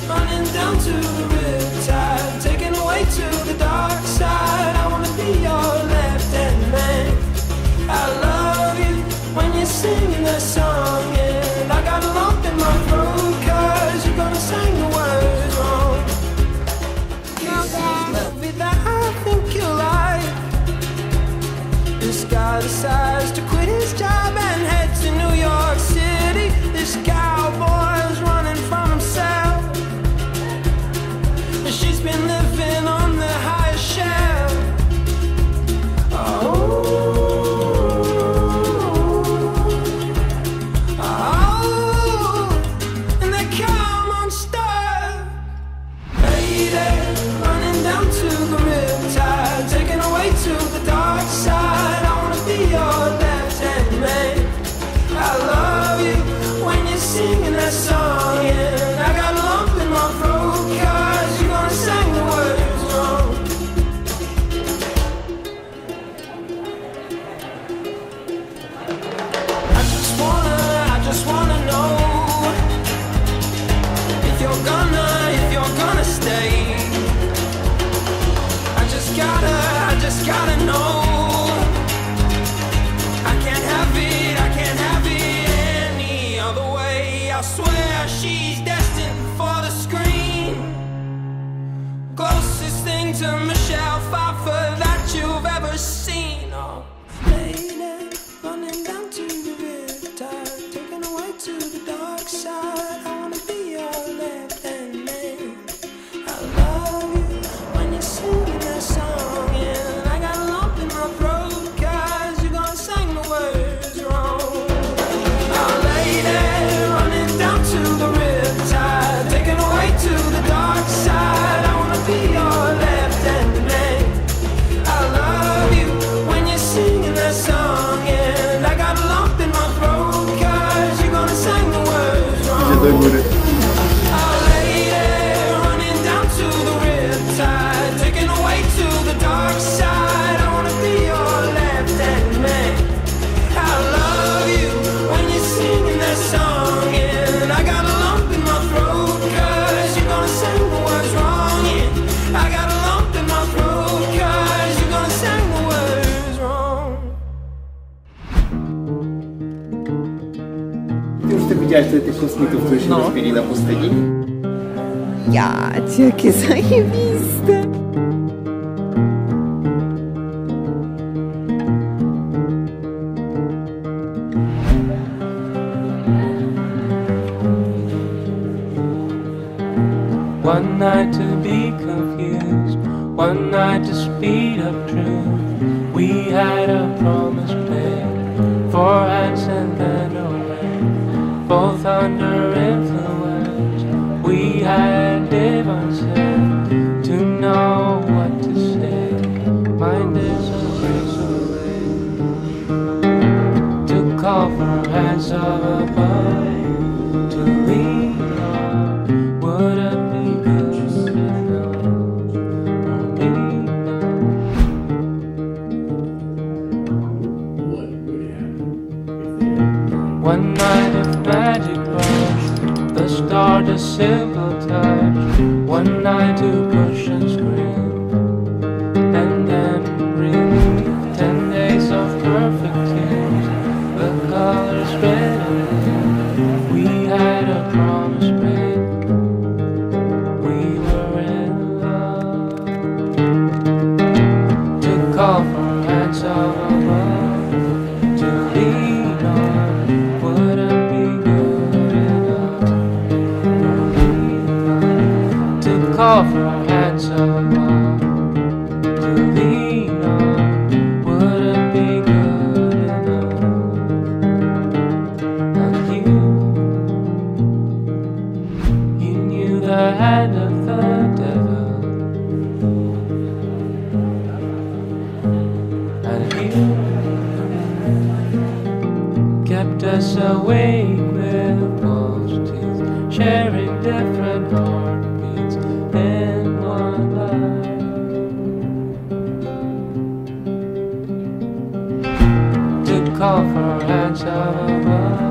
Running down to the riptide, taken away to the dark side. I wanna be your left-hand man. I love you when you're singing that song, and I got a lump in my throat 'cause you're gonna sing the words wrong. This is movie that I think you like. This guy decides to quit his job and head to New York City. This cowboy's running from himself. She's been living on the highest shelf. And they come unstuck. Lady, running down to the riptide, taken away to the dark side. I wanna be your left-hand man. I love you when you're singing that song, and I got a lump in my throat 'cause you're gonna sing the words wrong. I just wanna know if you're gonna stay. I just gotta know. I can't have it any other way. I swear she's destined for the screen. Closest thing to Michelle Pfeiffer that you've ever seen. Oh, lady, running down to the riptide, taken away to the dark side. I wanna be your left-hand man. I love you when you're singing that song, and I got a lump in my throat 'cause you're gonna sing the words wrong. Oh, lady, running down to the riptide, taken away to the dark side. I wanna be your left-hand man. I love you when you're singing that song, and I got a lump in my throat 'cause you're gonna sing the words wrong. Oh, lady, running down to the riptide, taken away to the dark side. I wanna be your left-hand man. I love you when you're singing that song, and I got a lump in my throat 'cause you're gonna sing the words wrong. Yeah, I got a lump in my throat 'cause you're gonna sing the words wrong. Już ty widziałeś tych kosmitów, którzy się rozpieli na pustyni? Jać, jakie zajebiste! One night to be confused, one night to speed up truth. We had a promise made, 4 hands and then away, both under influence. We had divine sense to know what to say. Mind is a razor blade to call for hands of above, to lean on. Would it be good enough for me? One night of magic rush, the start a simple touch. One night to push and scream, and then relief. 10 days of perfect tears, the colors red and blue. We had a promise made, we were in love. To call for hands of above, to lean on. Would it be good enough for me? To call for hands of above, to lean on. Would it be good enough? And you knew the hand of the devil, and you kept us awake with false teeth, sharing different heartbeats in one life. To call for hands of above.